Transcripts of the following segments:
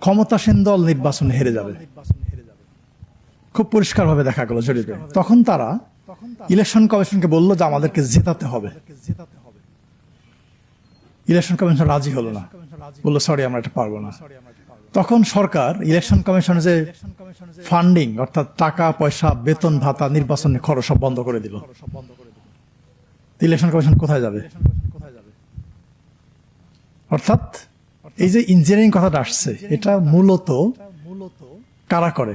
ক্ষমতাসীন দল নির্বাচনে হেরে যাবে, খুব পরিষ্কারভাবে দেখা গেল জরিপে। তখন তারা ইলেকশন কমিশনকে বলল যে আমাদেরকে জেতাতে হবে। ইলেকশন কমিশন রাজি হলো না, বললো সরি আমরা এটা পারবো না। তখন সরকার ইলেকশন কমিশনের যে ফান্ডিং অর্থাৎ টাকা পয়সা, বেতন ভাতা, নির্বাচনের খরচ সব বন্ধ করে দিল। ইলেকশন কমিশন কোথায় যাবে? অর্থাৎ এই যে ইঞ্জিনিয়ারিং কথাটা আসছে, এটা মূলত কারা করে?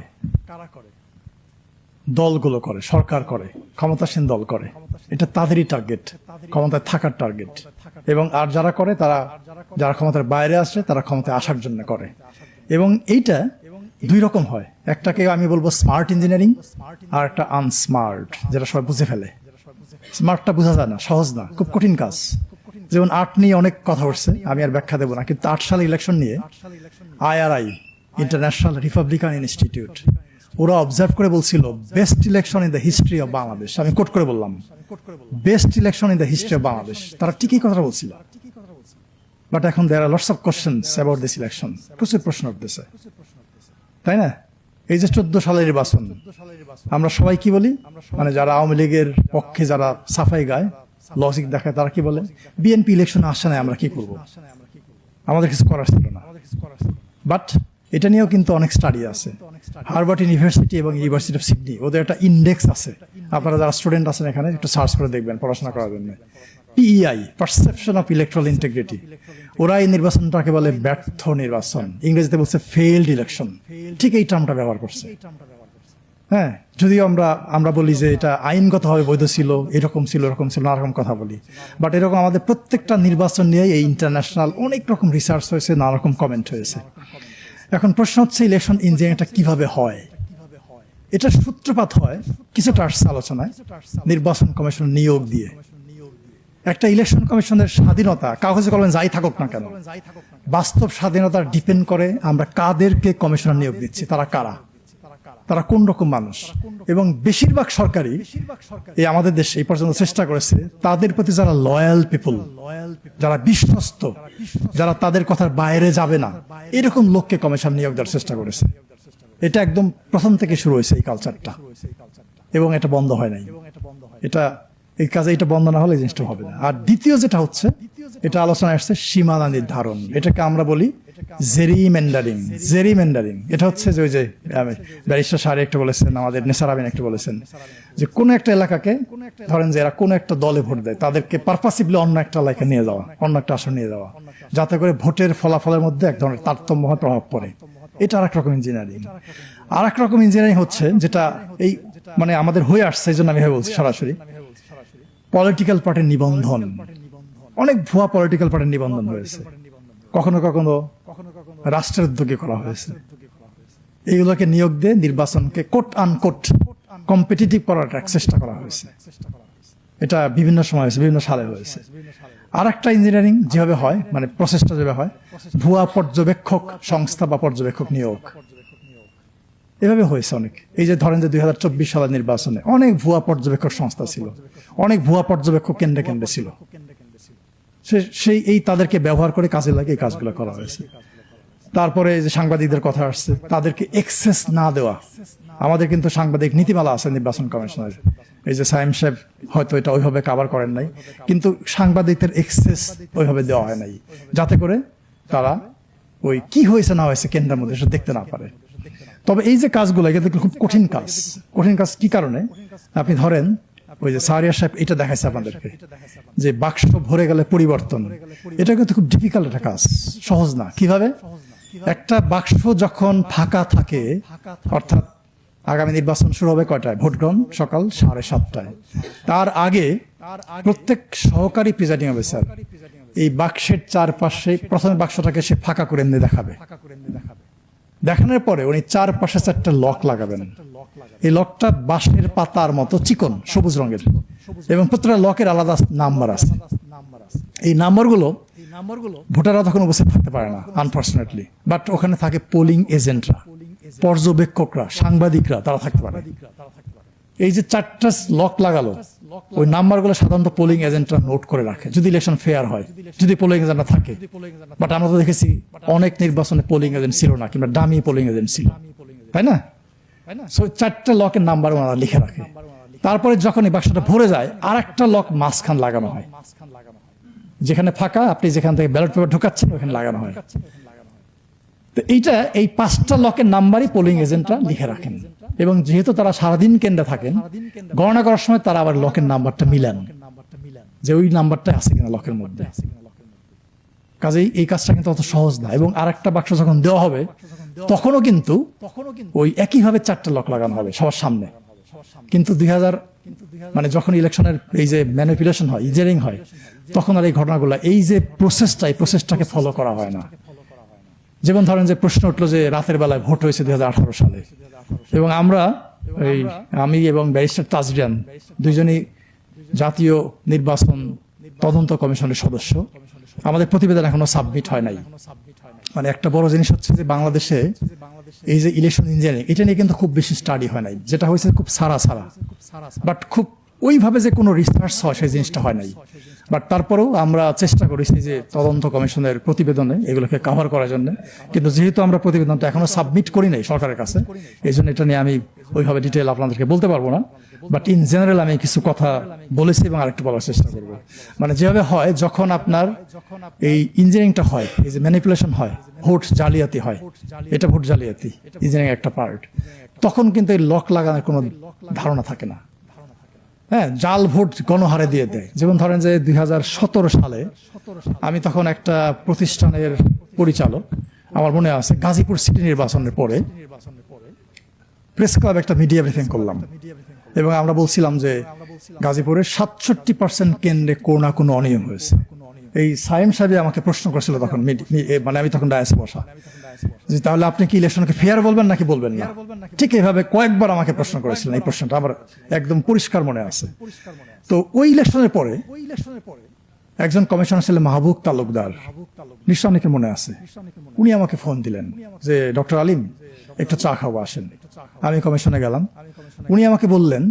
দলগুলো করে, সরকার করে, ক্ষমতাসীন দল করে। এটা তাদেরই টার্গেট, ক্ষমতায় থাকার টার্গেট। এবং আর যারা করে তারা, যারা ক্ষমতার বাইরে আসে তারা ক্ষমতায় আসার জন্য করে। এবং এইটা দুই রকম হয়, একটাকে আমি বলবো স্মার্ট ইঞ্জিনিয়ারিং, আর একটা আনস্মার্ট, যেটা সবাই বুঝে ফেলে। স্মার্টটা বোঝা যায় না, সহজ না, খুব কঠিন কাজ। যেমন ৮ নিয়ে অনেক কথা উঠছে, আমি আর ব্যাখ্যা দেবো না, কিন্তু ৮ সালে ইলেকশন নিয়ে IRI, ইন্টারন্যাশনাল রিপাবলিকান ইনস্টিটিউট, ওরা অবজার্ভ করে বলছিল best election in the history of Bangladesh. আমি কোট করে বললাম best election in the history of Bangladesh. তারা ঠিকই কথা বলছিল, বাট এখন there are lots of questions about this election. প্রচুর প্রশ্ন উঠতেছে, তাই না? এই যে 14 সালের নির্বাচন, আমরা সবাই কি বলি, মানে যারা আওয়ামী লীগের পক্ষে যারা সাফাই গায়, লজিক দেখায়, তারা কি বলে, বিএনপি ইলেকশন আসে না, আমরা কি করব, আমাদের কিছু করার ছিল না। বাট এটা নিয়েও কিন্তু অনেক স্টাডি আছে। হার্ভার্ড ইউনিভার্সিটি এবং ইউনিভার্সিটি অফ সিডনি, ওদের একটা ইন্ডেক্স আছে, আপনারা যারা স্টুডেন্ট আছেন এখানে একটু সার্চ করে দেখবেন পড়াশোনা করার জন্য। PEI, perception of electoral integrity. ওরা এই নির্বাচনটাকে বলে ব্যর্থ নির্বাচন, ইংরেজিতে বলছে ফেইলড ইলেকশন। ঠিক এই টার্মটা ব্যবহার করছে। হ্যাঁ, যদিও আমরা বলি যে এটা আইনগতভাবে বৈধ ছিল, এরকম ছিল, এরকম ছিল, নানা রকম কথা বলি, বাট এরকম আমাদের প্রত্যেকটা নির্বাচন নিয়ে এই ইন্টারন্যাশনাল অনেক রকম রিসার্চ হয়েছে, নানা রকম কমেন্ট হয়েছে। এখন প্রশ্ন হচ্ছে ইলেকশন ইঞ্জিনিয়ারিংটা কিভাবে হয়? এটা সূত্রপাত হয় কিছুটা আসছে আলোচনায় নির্বাচন কমিশন নিয়োগ দিয়ে। একটা ইলেকশন কমিশনের স্বাধীনতা, কাগজে কলমে যাই থাকুক না কেন, বাস্তব স্বাধীনতা ডিপেন্ড করে আমরা কাদেরকে কমিশনার নিয়োগ দিচ্ছি, তারা কারা, তারা কোন রকম মানুষ। এবং বেশিরভাগ সরকারি এই আমাদের দেশে এই পর্যন্ত চেষ্টা করেছে তাদের প্রতি যারা লয়াল পিপল, যারা বিশ্বস্ত, যারা তাদের কথার বাইরে যাবে না, এরকম লোককে কমিশন নিয়োগ দেওয়ার চেষ্টা করেছে। এটা একদম প্রথম থেকে শুরু হয়েছে এই কালচারটা, এবং এটা বন্ধ হয় নাই। এটা এই কাজে এটা বন্ধ না হলে এই জিনিসটা হবে না। আর দ্বিতীয় যেটা হচ্ছে, এটা আলোচনায় আসছে সীমানা নির্ধারণ, এটাকে আমরা বলি জেরিমেন্ডারিং। জেরিমেন্ডারিং এটা হচ্ছে যে ওই যে ব্যারিস্টার সাহেব একটা বলেছেন, আমাদের নেসার আমিন একটা বলেছেন, যে কোন একটা এলাকাকে ধরেন যে এরা কোন একটা দলে ভোট দেয়, তাদেরকে পারপাসিভলি অন্য একটা এলাকায় নিয়ে যাওয়া, অন্য একটা আসন নিয়ে যাওয়া, যাতে করে ভোটের ফলাফলের মধ্যে এক ধরনের তারতম্য হয়, প্রভাব পড়ে। এটা আর এক রকম ইঞ্জিনিয়ারিং। আর এক রকম ইঞ্জিনিয়ারিং হচ্ছে যেটা এই মানে আমাদের হয়ে আসছে, এই জন্য আমি বলছি সরাসরি, পলিটিক্যাল পার্টির নিবন্ধন। অনেক ভুয়া পলিটিক্যাল পার্টির নিবন্ধন হয়েছে, কখনো কখনো রাষ্ট্রের উদ্যোগে করা হয়েছে। এইগুলোকে নিয়োগ দিয়ে নির্বাচনকে কোট আনকোট কম্পিটিটিভ করার চেষ্টা করা হয়েছে। এটা বিভিন্ন সময় হয়েছে, বিভিন্ন সালে হয়েছে। আর একটা ইঞ্জিনিয়ারিং যেভাবে হয়, মানে প্রসেসটা যেভাবে হয়, ভুয়া পর্যবেক্ষক সংস্থা বা পর্যবেক্ষক নিয়োগ, এভাবে হয়েছে অনেক। এই যে ধরেন যে 2024 সালের নির্বাচনে অনেক ভুয়া পর্যবেক্ষক সংস্থা ছিল, অনেক ভুয়া পর্যবেক্ষক কেন্দ্রে কেন্দ্রে ছিল। সেই এই তাদেরকে ব্যবহার করে কাজে লাগে এই কাজগুলো করা হয়েছে। তারপরে যে সাংবাদিকদের কথা আসছে, তাদেরকে এক্সেস না দেওয়া। আমাদের কিন্তু সাংবাদিক নীতিমালা আছে নির্বাচন কমিশনের, এই যে সাইম সাহেব হয়তো এটা ওইভাবে কাভার করেন নাই, কিন্তু সাংবাদিকদের এক্সেস ওইভাবে দেওয়া হয় নাই, যাতে করে তারা ওই কি হয়েছে না হয়েছে কেন্দ্রের মধ্যে সেটা দেখতে না পারে। তবে এই যে কাজগুলো এটা খুব কঠিন কাজ। কঠিন কাজ কি কারণে? আপনি ধরেন ওই যে সারিয়া সাহেব এটা দেখাইছে আপনাদেরকে, যে বাক্স ভরে গেলে পরিবর্তন, এটা কিন্তু খুব ডিফিকাল্ট একটা কাজ, সহজ না। কিভাবে? একটা বাক্স যখন ফাঁকা থাকে, অর্থাৎ আগামী নির্বাচন শুরু হবে কয়টায়? ভোট গ্রহণ সকাল 7:30টায়। তার আগে প্রত্যেক সহকারী প্রিজাইডিং অফিসার এই বাক্সের চারপাশে প্রথমে বাক্সটাকে সে ফাঁকা করে এনে দেখাবে। দেখানোর পরে উনি চারপাশে 4টা লক লাগাবেন। এই লকটা বাঁশের পাতার মতো চিকন, সবুজ রঙের, এবং প্রত্যেকটা লকের আলাদা নাম্বার আছে। এই নাম্বারগুলো ভোটাররা তখন উপস্থিত থাকতে পারে না, আনফর্চুনেটলি, বাট ওখানে থাকে পোলিং এজেন্টরা, পর্যবেক্ষকরা, সাংবাদিকরা, তারা থাকতে পারে। এই যে 4টা লক লাগালো, ওই নাম্বারগুলো সাধারণত পোলিং এজেন্টরা নোট করে রাখে যদি ইলেকশন ফেয়ার হয়, যদি পোলিং এজেন্ট না থাকে। বাট আমরা তো দেখেছি অনেক নির্বাচনে পোলিং এজেন্ট ছিল না, কিংবা ডামি পোলিং এজেন্ট ছিল, তাই না? সো 4টা লকের নাম্বার ওনারা লিখে রাখে। তারপরে যখন এই বাক্সটা ভরে যায়, আর একটা লক মাঝখান লাগানো হয়, যেখানে ফাঁকা আপনি যেখান থেকে ব্যালট পেপার ঢোকাচ্ছেন ওখানে লাগানো হয়। তো এইটা, এই 5টা লকের নাম্বারই পোলিং এজেন্টরা লিখে রাখেন, এবং যেহেতু তারা সারাদিন কেন্দ্রে থাকেন, গণনা করার সময় তারা আবার লকের নাম্বারটা মিলান যে ওই নাম্বারটা আছে কিনা লকের মধ্যে। কাজেই এই কাজটা কিন্তু অত সহজ না। এবং আরেকটা বাক্স যখন দেওয়া হবে তখনও কিন্তু ওই একইভাবে 4টা লক লাগানো হবে সবার সামনে। কিন্তু 2000 মানে যখন ইলেকশনের এই যে ম্যানিপুলেশন হয়, ইঞ্জিনিয়ারিং হয়, তখন আর এই ঘটনাগুলো, এই যে প্রসেসটা, এই প্রসেসটাকে ফলো করা হয় না। যেমন ধরেন যে প্রশ্ন উঠলো যে রাতের বেলায় ভোট হয়েছে 2018 সালে, এবং আমি এবং ব্যারিস্টার তাজরিয়ান দুইজনই জাতীয় নির্বাচন তদন্ত কমিশনের সদস্য। আমাদের প্রতিবেদন এখনো সাবমিট হয় নাই। মানে একটা বড় জিনিস হচ্ছে যে বাংলাদেশে এই যে ইলেকশন ইঞ্জিনিয়ারিং, এটা নিয়ে কিন্তু খুব বেশি স্টাডি হয় নাই। যেটা হয়েছে খুব সারা বাট খুব ওইভাবে যে কোনো রিসার্চ হয় সেই জিনিসটা হয় নাই। বাট তারপরেও আমরা চেষ্টা করেছি যে তদন্ত কমিশনের প্রতিবেদনে এগুলোকে কভার করার জন্য। কিন্তু যেহেতু আমরা প্রতিবেদনটা এখনো সাবমিট করি নাই সরকারের কাছে, এই জন্য এটা নিয়ে আমি ওইভাবে ডিটেল আপনাদেরকে বলতে পারবো না। বাট ইন জেনারেল আমি কিছু কথা বলেছি এবং আরেকটু বলার চেষ্টা করবো। মানে যেভাবে হয়, যখন আপনার এই ইঞ্জিনিয়ারিংটা হয়, এই যে ম্যানিপুলেশন হয়, ভোট জালিয়াতি হয়, এটা ভোট জালিয়াতি ইঞ্জিনিয়ারিং একটা পার্ট, তখন কিন্তু এই লক লাগানোর কোনো ধারণা থাকে না। হ্যাঁ, জাল ভোট গণহারে দিয়ে দেয়। যেমন ধরেন যে 2017 সালে আমি তখন একটা প্রতিষ্ঠানের পরিচালক, আমার মনে আছে গাজীপুর সিটি নির্বাচনের পরে প্রেস ক্লাব একটা মিডিয়া ব্রিফিং করলাম, এবং আমরা বলছিলাম যে গাজীপুরের 67% কেন্দ্রে কোনো না কোনো অনিয়ম হয়েছে। এই সাইম সাহেব আমাকে প্রশ্ন করেছিল তখন, মানে আমি তখন ডায়াসে বসা, যে তাহলে আপনি কি ইলেকশনকে ফেয়ার বলবেন নাকি বলবেন না? ঠিক এইভাবে কয়েকবার আমাকে প্রশ্ন করেছিলেন। এই প্রশ্নটা আমার একদম পরিষ্কার মনে আছে। তো ওই ইলেকশনের পরে একজন কমিশনার ছিলেন মাহবুব তালুকদার, নিশ্চয় অনেকে মনে আছে। উনি আমাকে ফোন দিলেন যে ডক্টর আলিম, একটু চা খাবো, আসেন। আমি কমিশনে গেলাম। উনি আমাকে বললেন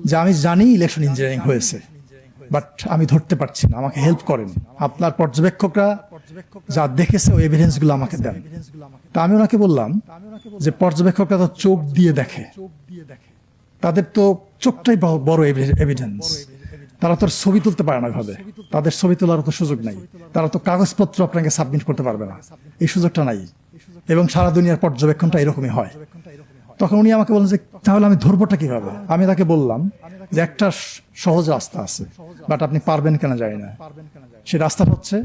যে আমি জানি ইলেকশন ইঞ্জিনিয়ারিং হয়েছে, বাট আমি ধরতে পারছি না, আমাকে হেল্প করেন। আপনার পর্যবেক্ষকরা যা দেখেছে ওই এভিডেন্স গুলো আমাকে দেন। তা আমি ওনাকে বললাম যে পর্যবেক্ষকরা তো চোখ দিয়ে দেখে, তাদের তো চোখটাই বড় এভিডেন্স। তারা তো ছবি তুলতে পারে না ভাবে, তাদের ছবি তোলার তো সুযোগ নাই। তারা তো কাগজপত্র আপনাকে সাবমিট করতে পারবে না, এই সুযোগটা নাই। এবং সারা দুনিয়ার পর্যবেক্ষণটা এরকমই হয়। তখন উনি আমাকে বললেন যে তাহলে আমি ধরবোটা কিভাবে? আমি তাকে বললাম যে একটা সহজ রাস্তা আছে, বাট আপনি পারবেন কেন জানি না। সেই রাস্তাটা হচ্ছে,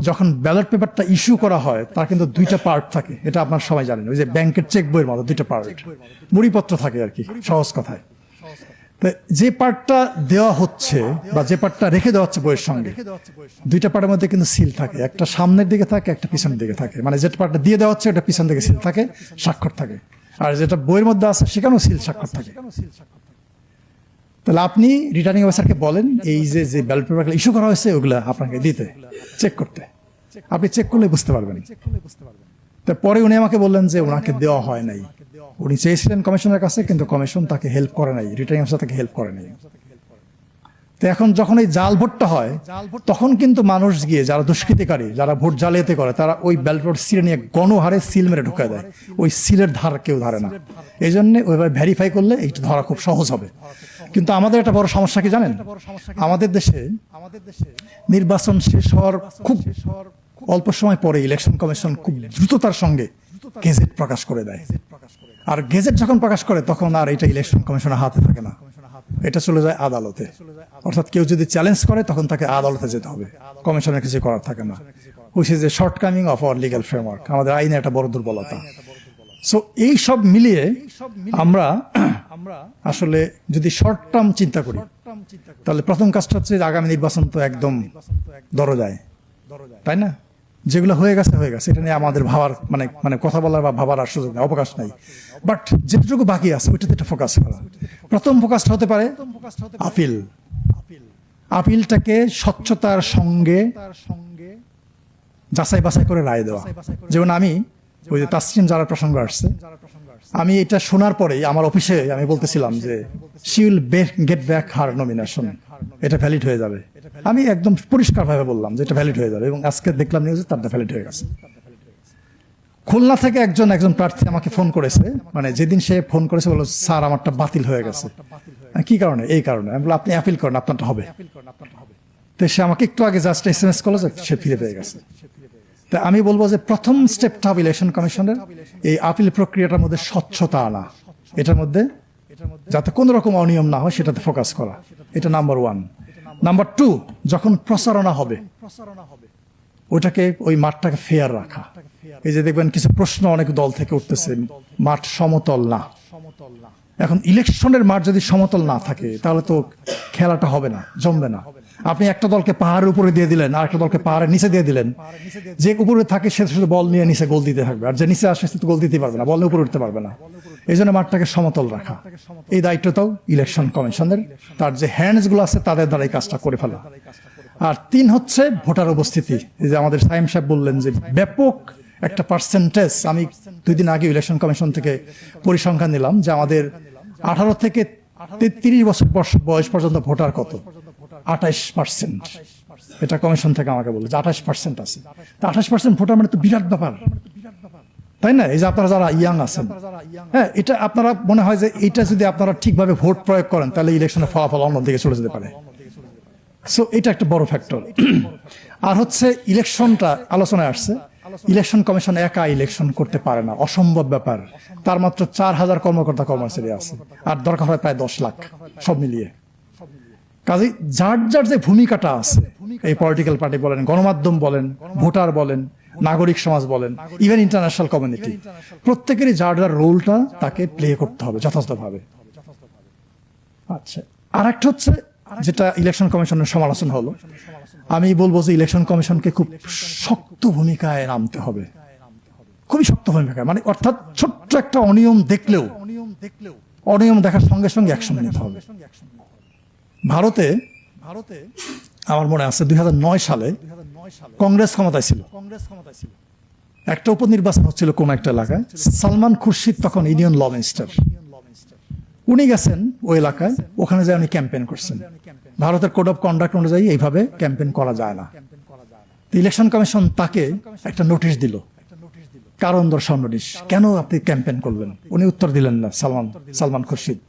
যখন ব্যালট পেপারটা ইস্যু করা হয় তার কিন্তু 2টা পার্ট থাকে, এটা আপনার সবাই জানেন। ওই যে ব্যাংকের চেক বইয়ের মতো 2টা পার্ট, মুড়িপত্র থাকে আর কি, সহজ কথায়। যে পার্টটা দেওয়া হচ্ছে বা যে পার্টটা রেখে দেওয়া হচ্ছে বইয়ের সঙ্গে, 2টা পার্টের মধ্যে কিন্তু সিল থাকে, একটা সামনের দিকে থাকে, একটা পিছনের দিকে থাকে। মানে যেটা পার্টটা দিয়ে দেওয়া হচ্ছে ওটা পিছন দিকে সিল থাকে, স্বাক্ষর থাকে। আর যেটা বইয়ের মধ্যে আছে সেখানেও সিল স্বাক্ষর থাকে। তাহলে আপনি রিটার্নিং অফিসারকে বলেন এই যে ব্যালট পেপার ইস্যু করা হয়েছে ওগুলা আপনাকে দিতে, চেক করতে। আপনি চেক করলে বুঝতে পারবেন। তারপরে উনি আমাকে বললেন যে ওনাকে দেওয়া হয় নাই। উনি চেয়েছিলেন কমিশনের কাছে, কিন্তু কমিশন তাকে হেল্প করে নাই, রিটার্নিং অফিসার তাকে হেল্প করে নাই। তো এখন যখন এই জাল ভোটটা হয়, তখন কিন্তু মানুষ গিয়ে, যারা দুষ্কৃতিকারী, যারা ভোট জালিয়াতি করে, তারা ওই ব্যালট পেপার সিলে নিয়ে গণহারে সিল মেরে ঢুকায় দেয়। ওই সিলের ধার কেউ ধারে না। এই জন্য ওইভাবে ভেরিফাই করলে এইটা ধরা খুব সহজ হবে। কিন্তু আমাদের একটা বড় সমস্যা কি জানেন? আমাদের দেশে নির্বাচন শেষ হওয়ার খুব অল্প সময় পরে ইলেকশন কমিশন খুব দ্রুততার সঙ্গে গেজেট প্রকাশ করে দেয়। আর গেজেট যখন প্রকাশ করে তখন আর এটা ইলেকশন কমিশনের হাতে থাকে না, এটা চলে যায় আদালতে। অর্থাৎ কেউ যদি চ্যালেঞ্জ করে তখন তাকে আদালতে যেতে হবে, কমিশনের কিছু করার থাকে না। Which is a shortcoming of our legal framework, আমাদের আইনের একটা বড় দুর্বলতা। সো এই সব মিলিয়ে আমরা আসলে যদি শর্ট টার্ম চিন্তা করি, তাহলে প্রথম কাজটা হচ্ছে আগামী নির্বাচন তো একদম দরজায়, তাই না? যেগুলো হয়ে গেছে, এটা নিয়ে আমাদের ভাবার মানে কথা বলার বা ভাবার আর সুযোগ নেই, অবকাশ নাই। বাট যেটুকু বাকি আছে ওইটাতে একটা ফোকাস করা। প্রথম ফোকাসটা হতে পারে আপিল। আপিলটাকে স্বচ্ছতার সঙ্গে যাচাই বাছাই করে রায় দেওয়া। যেমন আমি ওই যে তাসলিম যারা প্রসঙ্গ আসছে, আমি এটা শোনার পরেই আমার অফিসে আমি বলতেছিলাম যে she will get back her nomination, এটা ভ্যালিড হয়ে যাবে। আমি একদম পরিষ্কারভাবে বললাম যে এটা ভ্যালিড হয়ে যাবে, এবং আজকে দেখলাম নিউজে তারটা ভ্যালিড হয়ে গেছে। খুলনা থেকে একজন প্রার্থী আমাকে ফোন করেছে, মানে যেদিন সে ফোন করেছে বলল স্যার আমারটা বাতিল হয়ে গেছে। কি কারণে? এই কারণে। আমি বললাম আপনি অ্যাপিল করেন, আপনারটা হবে। তো সে আমাকে একটু আগে জাস্ট SMS করলো যে সে ফিরে পেয়ে গেছে। তা আমি বলবো যে প্রথম স্টেপটা হবে ইলেকশন কমিশনের এই আপিল প্রক্রিয়াটার মধ্যে স্বচ্ছতা আনা, এটার মধ্যে যাতে কোনো রকম অনিয়ম না হয় সেটাতে ফোকাস করা, এটা নাম্বার 1। নাম্বার 2, যখন প্রচারণা হবে ওইটাকে ওই মাঠটাকে ফেয়ার রাখা। এই যে দেখবেন কিছু প্রশ্ন অনেক দল থেকে উঠতেছে, মাঠ সমতল না। এখন ইলেকশনের মাঠ যদি সমতল না থাকে তাহলে তো খেলাটা হবে না, জমবে না। আপনি একটা দলকে পাহাড়ের উপরে দিয়ে দিলেন, আর একটা দলকে পাহাড়ের নিচে দিয়ে দিলেন। যে উপরে থাকে সে শুধু বল নিয়ে নিচে গোল দিতে থাকবে, আর যে নিচে আসে সে তো গোল দিতে পারবে না, বল নিয়ে উপরে উঠতে পারবে না। এই জন্য মাঠটাকে সমতল রাখা, এই দায়িত্বটাও ইলেকশন কমিশনের। তার যে হ্যান্ডস গুলো আছে তাদের দ্বারা এই কাজটা করে ফেলা। আর 3 হচ্ছে ভোটার উপস্থিতি। এই যে আমাদের সাইম সাহেব বললেন যে ব্যাপক একটা পার্সেন্টেজ, আমি 2 দিন আগে ইলেকশন কমিশন থেকে পরিসংখ্যান নিলাম যে আমাদের 18 থেকে 33 বছর বয়স পর্যন্ত ভোটার কত, 28%। এটা কমিশন থেকে আমাকে বললো যে 28% আছে। তা 28% ভোটার মানে তো বিরাট ব্যাপার, তাই না? এই যে আপনারা যারা ইয়াং আছেন, হ্যাঁ, এটা আপনারা মনে হয় যে এটা যদি আপনারা ঠিকভাবে ভোট প্রয়োগ করেন তাহলে ইলেকশনের ফলাফল অন্যদিকে চলে যেতে পারে। সো এটা একটা বড় ফ্যাক্টর। আর হচ্ছে ইলেকশনটা আলোচনায় আসছে, ইলেকশন কমিশন একা ইলেকশন করতে পারে না, অসম্ভব ব্যাপার। তার মাত্র 4000 কর্মকর্তা কর্মচারী আছে, আর দরকার হয় প্রায় 10 লাখ সব মিলিয়ে। কাজে যার যার যে ভূমিকাটা আছে, এই পলিটিক্যাল পার্টি বলেন, গণমাধ্যম বলেন, ভোটার বলেন, নাগরিক সমাজ বলেন, ইভেন ইন্টারন্যাশনাল কমিউনিটি, প্রত্যেকেরই যার যার রোলটা তাকে প্লে করতে হবে যথাযথভাবে। আচ্ছা, আর একটা হচ্ছে যেটা ইলেকশন কমিশনের সমালোচনা হলো, আমি বলবো যে ইলেকশন কমিশনকে খুব শক্ত ভূমিকায় নামতে হবে, খুবই শক্ত ভূমিকায়। মানে অর্থাৎ ছোট্ট একটা অনিয়ম দেখলেও অনিয়ম দেখার সঙ্গে সঙ্গে অ্যাকশন নিতে হবে। ভারতে আমার মনে আছে 2009 সালে কংগ্রেস ক্ষমতায় ছিল, একটা উপনির্বাচন হচ্ছিল কোন একটা এলাকায়। সালমান খুরশিদ তখন ইউনিয়ন ল মিনিস্টার, উনি গেছেন ওই এলাকায়, ওখানে যে উনি ক্যাম্পেইন করছেন। ভারতের কোড অফ কন্ডাক্ট অনুযায়ী এইভাবে ক্যাম্পেইন করা যায় না। ইলেকশন কমিশন তাকে একটা নোটিশ দিল, কারণ দর্শাও নোটিশ, কেন আপনি ক্যাম্পেইন করবেন? উনি উত্তর দিলেন না, সালমান খুরশিদ।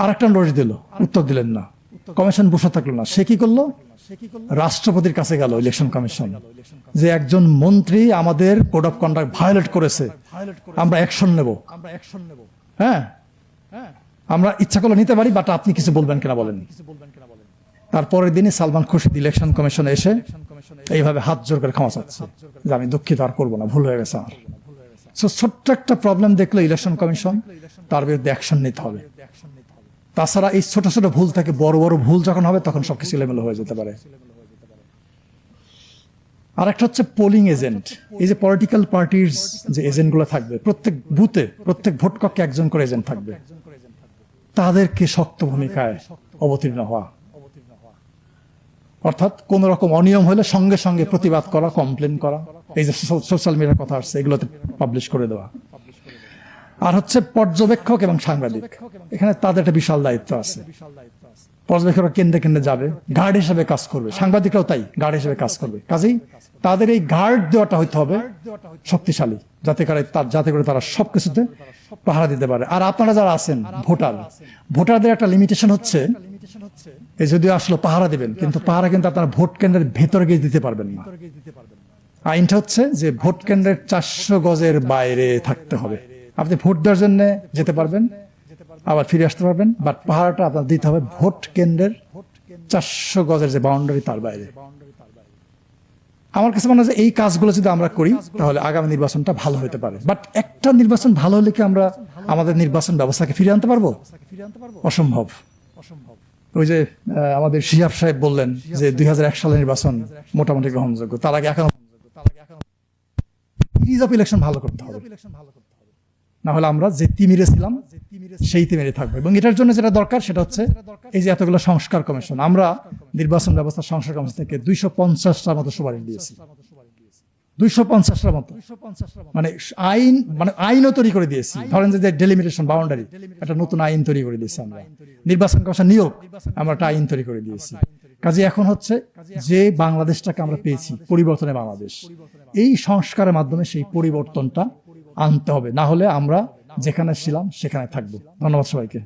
আর একটা নোটিশ দিল, উত্তর দিলেন না। কমিশন বসে থাকলো না, সে কি করলো? রাষ্ট্রপতির কাছে গেল ইলেকশন কমিশন, যে একজন মন্ত্রী আমাদের কোড অফ কন্ডাক্ট ভায়োলেট করেছে, আমরা অ্যাকশন নেব। হ্যাঁ, আমরা ইচ্ছা করলে নিতে পারি, বাট আপনি কিছু বলবেন কিনা বলেন। তারপরের দিনই সালমান খুরশিদ ইলেকশন কমিশনে এসে এইভাবে হাত জোর করে ক্ষমা চাচ্ছে যে আমি দুঃখিত, আর করবো না, ভুল হয়ে গেছে আমার। ছোট্ট একটা প্রবলেম দেখলো ইলেকশন কমিশন, তার বিরুদ্ধে অ্যাকশন নিতে হবে। তাছাড়া এই ছোট ছোট ভুল থেকে বড় বড় ভুল যখন হবে তখন সবকিছু এলোমেলো হয়ে যেতে পারে। আর একটা হচ্ছে পোলিং এজেন্ট। এই যে পলিটিক্যাল পার্টির যে এজেন্ট গুলো থাকবে, প্রত্যেক বুথে প্রত্যেক ভোট কক্ষে একজন করে এজেন্ট থাকবে, তাদেরকে শক্ত ভূমিকায় অবতীর্ণ হওয়া। অর্থাৎ কোন রকম অনিয়ম হলে সঙ্গে সঙ্গে প্রতিবাদ করা, কমপ্লেন করা, এই যে সোশ্যাল মিডিয়ার কথা আসছে এগুলোতে পাবলিশ করে দেওয়া। আর হচ্ছে পর্যবেক্ষক এবং সাংবাদিক, এখানে তাদের একটা বিশাল দায়িত্ব আছে। পর্যবেক্ষকরা কেন্দ্রে কেন্দ্রে যাবে, গার্ড হিসেবে কাজ করবে, সাংবাদিকরাও তাই গার্ড হিসেবে কাজ করবে। কাজেই তাদের এই গার্ড দেওয়াটা হইতে হবে শক্তিশালী, যাতে করে তারা সবকিছুতে পাহারা দিতে পারে। আর আপনারা যারা আছেন ভোটারদের একটা লিমিটেশন হচ্ছে, এই যদিও আসলে পাহারা দিবেন, কিন্তু পাহারা কিন্তু আপনারা ভোট কেন্দ্রের ভেতরে গিয়ে দিতে পারবেন না। আইনটা হচ্ছে যে ভোট কেন্দ্রের 400 গজের বাইরে থাকতে হবে। আপনি ভোট দেওয়ার জন্য যেতে পারবেন, আবার ফিরে আসতে পারবেন, বাট পাহারাটা আপনার দিতে হবে ভোট কেন্দ্রের 400 গজের যে বাউন্ডারি তার বাইরে। আমার কাছে মনে হয় এই কাজগুলো যদি আমরা করি তাহলে আগামী নির্বাচনটা ভালো হতে পারে। বাট একটা নির্বাচন ভালো হলে কি আমরা আমাদের নির্বাচন ব্যবস্থাকে ফিরিয়ে আনতে পারবো? অসম্ভব। ওই যে আমাদের শিহাব সাহেব বললেন যে 2001 সালের নির্বাচন মোটামুটি গ্রহণযোগ্য, তার আগে এখন সিরিজ অফ ইলেকশন ভালো করতে হবে, না হলে আমরা যে তিমিরে ছিলাম সেই তিমিরে থাকবো। এবং এটার জন্য যেটা দরকার সেটা হচ্ছে এই যে এতগুলো সংস্কার কমিশন, আমরা নির্বাচন ব্যবস্থা সংস্কার কমিশন থেকে 250টার মতো সুপারিশ দিয়েছি। 250টার মতো, মানে আইনও তৈরি করে দিয়েছি। ধরেন যে ডেলিমিটেশন বাউন্ডারি, একটা নতুন আইন তৈরি করে দিয়েছি আমরা। নির্বাচন কমিশন নিয়োগ, আমরা একটা আইন তৈরি করে দিয়েছি। কাজে এখন হচ্ছে যে বাংলাদেশটাকে আমরা পেয়েছি, পরিবর্তনের বাংলাদেশ, এই সংস্কারের মাধ্যমে সেই পরিবর্তনটা আনতে হবে, না হলে আমরা যেখানে ছিলাম সেখানে থাকবো। ধন্যবাদ সবাইকে।